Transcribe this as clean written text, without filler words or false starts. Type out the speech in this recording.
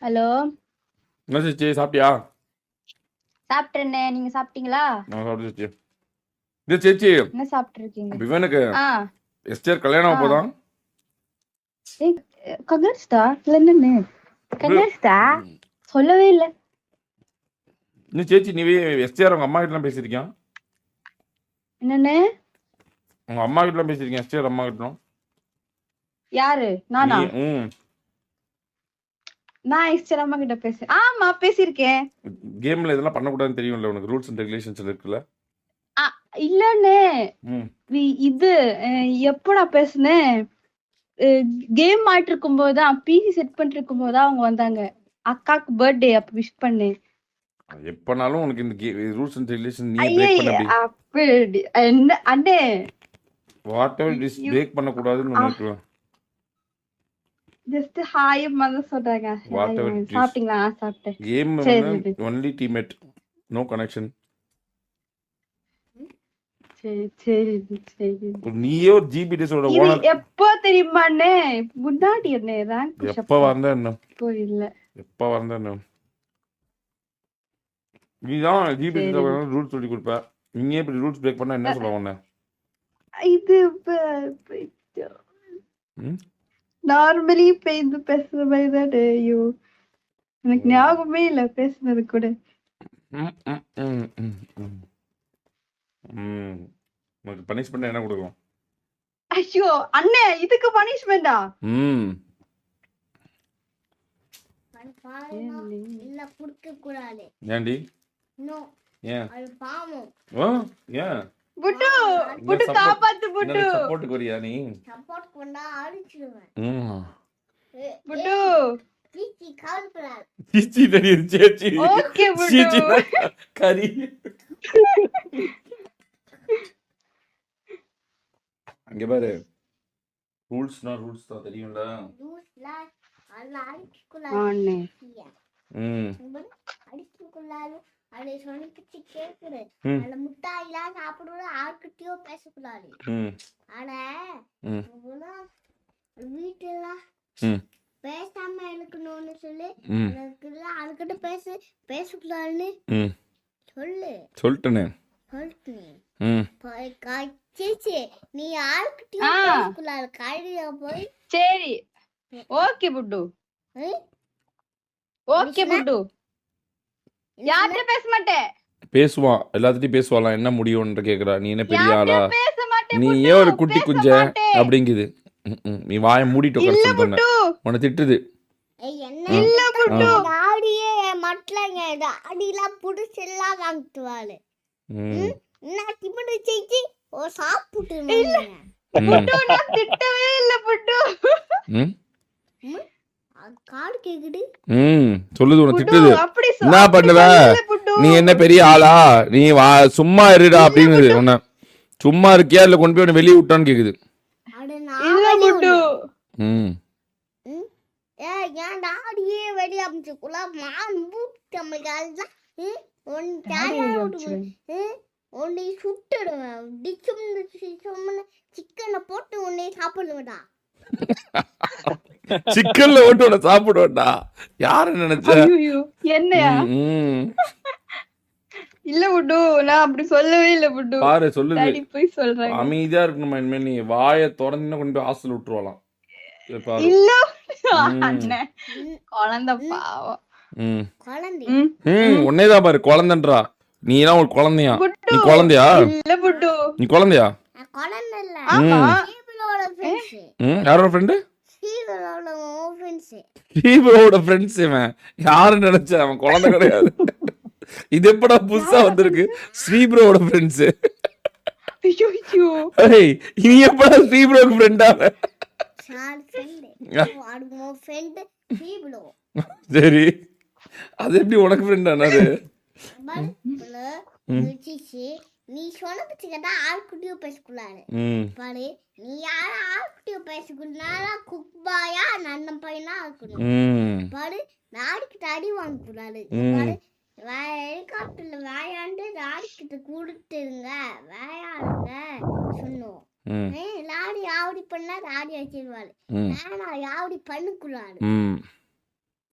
Hello, என்ன சேச்சி சாப்பிட்டியா? சாப்பிட்டேனே. நீங்க சாப்பிட்டீங்களா? நான் சாப்பிட்டு சேச்சி. இது சேச்சி என்ன சாப்பிட்டு இருக்கீங்க? விவேனுக்கு ஆ எஸ்டர் கல்யாணம் ஆ போதான். கங்கரிஸ்டா இல்ல என்னன்னு கங்கரிஸ்டா சொல்லவே இல்ல. இன்னும் சேச்சி நீ எஸ்டிஆர் உங்க அம்மா கிட்டலாம் பேசியிருக்கியா? என்னன்னு? உங்க அம்மா கிட்டலாம் பேசியிருக்கேன். எஸ்டிஆர் அம்மா கிட்டலாம் யாரு? நீ நானா? நான் இஷ்டமா கிட்ட பேசுறேன். ஆமா பேசியிருக்கேன். கேம்ல இதெல்லாம் பண்ணக்கூடாதுன்னு தெரியும்ல உனக்கு, ரூல்ஸ் அண்ட் ரெகுலேஷன்ஸ் இருக்குல்ல. இல்லன்னு ம் இது எப்போ நான் பேசுனேன்? கேம் ஆடிட்டு இருக்கும் போதுதான், பிசி செட் பண்ணிட்டு இருக்கும் போதுதான் அவங்க வந்தாங்க. அக்காக்கு பர்த்டே அப்ப விஷ் பண்ணேன். எப்பனாலும் உனக்கு இந்த ரூல்ஸ் அண்ட் ரெகுலேஷன் நீ ஐயே பிரேக் பண்ண அப்படி என்ன அண்ணே? வாட் எவர் இஸ் பிரேக் பண்ணக்கூடாதுன்னு உனக்கு. ஜஸ்ட் ஹாய் மதர் சொல்றாங்க. வாட் எவர் சாப்பிட்டீங்களா? சாப்பிட்டேன். கேம் வந்து ஒன்லி டீம்மேட், நோ கனெக்ஷன். சரி சரி சரி. நீயே ஒரு ஜிபிடிஸோட இது ஓனர். எப்போ தெரியுமாண்ணே? முன்னாடி என்ன ரேங்க் எப்ப வந்த என்ன இப்போ இல்ல. எப்ப வந்த என்ன நீதான் ஜிபிடி ரூல்ஸ் சொல்லி கொடுப்ப. நீயே இப்படி ரூல்ஸ் பிரேக் பண்ணா என்ன சொல்ல உன்ன? இது நார்மலி பேந்து பேசுற மாதிரி தானே. ஐயோ எனக்கு ஞாபகமே இல்ல பேசுனது கூட. உனக்கு பனிஷ்மெண்ட் என்ன கொடுக்கும்? ஐயோ அண்ணே, இதுக்கு பனிஷ்மெண்டா? இல்ல குடுக்க கூடாது. ஏன்டி? நோ. ஏன்? அது பாவம். ஏன்? புட்டு புட்டு காப்பாத்து புட்டு. சப்போர்ட் கொரியா நீ? சப்போர்ட் பண்ணா அடிச்சிடுவேன். புட்டு சீச்சி கால்பறார். சீச்சி தெரியுது சேச்சி. ஓகே புட்டு. சீச்சி கரி. அங்க பாரு, ரூல்ஸ்னா ரூல்ஸ் தான் தெரியும்ல. ரூல்ஸ்ல அல்ல அடிச்சுக்குள்ளாரு. ஆண்ணே அடிச்சுக்குள்ளாரு. அதை சொன்னிச்சு கேக்குது. அந்த முட்டாயெல்லாம் சாப்பிடுறது யாருக்கிட்டயோ பேசக்கூடாது. ஆனா வீட்டுலாம் பேசாம இருக்கணும்னு சொல்லி அதுக்கிட்ட பேசக்கூடாதுன்னு சொல்லு. சொல்லிட்டேனே. நீ யாருக்கிட்டயோ பேசக்கூடாது. கழுவியா போய். சரி ஓகே புட்டு. ஓகே புட்டு. யார்கிட்ட பேச மாட்டேன். பேசுவான், எல்லாத்திட்டையும் பேசுவாளாம். என்ன முடியும்ன்ற கேக்குறா. நீ என்ன பெரிய ஆளா? பேச மாட்டேன். நீ ஏன் ஒரு குட்டி குஞ்ச அப்படிங்குது. நீ வாயை மூடிட்டு உட்கார சொல்லிட்டு உன்னை திட்டுது. இல்ல புட்டு. தாடியே மட்டலங்க. தாடிலாம் புடிச்செல்லாம் வாங்கிட்டுவாளு. நான் திமிடு செஞ்சு ஓ சாப்பிட்டு புட்டு. நான் திட்டவே இல்ல புட்டு. காடு கேக்குது. சொல்லுது, உன்னை திட்டுது. அப்படி என்ன பண்ணுவ நீ? என்ன பெரிய ஆளா நீ? சும்மா இருடா அப்படின்னு. உன்ன சும்மா இருக்கியா இல்ல கொண்டு போய் வெளியே விட்டான்னு கேக்குது. இல்ல புட்டு. ஏன் டாடியே வெளியே அமிச்சுக்குள்ள மான் பூட்டமைக்கால உன்னை சுட்டுடுவேன். சிக்கனை போட்டு உன்னை சாப்பிடுவேடா. சிக்கன்ல ஓட்டு உன்னை சாப்பிடுவேன்டா. யாரு நினைச்ச? என்னையா? இல்ல புட்டு, நான் அப்படி சொல்லவே இல்ல புட்டு. பாரு சொல்லுது. போய் சொல்றாங்க. அமைதியா இருக்கணுமா இனிமேல். நீ வாயை திறந்து கொண்டு போய் ஹாஸ்டல் விட்டுருவாளாம். இல்ல அண்ணன் குழந்தை பாவம். உன்னேதான் பாரு குழந்தைன்றா. நீ எல்லாம் ஒரு குழந்தையா? நீ குழந்தையா? இல்ல புட்டு. நீ குழந்தையா? குழந்தை இல்ல. யாரோட ஃப்ரெண்டு? ஸ்ரீபரோட ஃப்ரெண்ட்ஸ். இவன் யாரு நினைச்ச? அவன் குழந்தை கிடையாது. இது எப்படா புதுசா வந்திருக்கு? ஸ்ரீபரோட ஃப்ரெண்ட்ஸ். நீ எப்படா ஸ்ரீபரோக்கு ஃப்ரெண்டா? சரி, அது எப்படி உனக்கு ஃப்ரெண்ட் ஆனாரு? நீ சொன்னது கேட்டா ஆள்கிட்டயோ பேசக்கூடாது. பாரு, நீ யார ஆள்கிட்டயோ பேசக்கூடாது. குக்பாயா நன்னம் பையனா இருக்கணும். பாரு, நாடிக்கிட்ட அடி வாங்கக்கூடாது. பாரு, ஹெலிகாப்டர்ல விளையாண்டு நாடிக்கிட்ட கொடுத்துருங்க, விளையாடுங்க சொன்னோம். லாடி யாவடி பண்ணா ராடி வச்சிருவாரு. ஆனா யாவடி பண்ணக்கூடாது.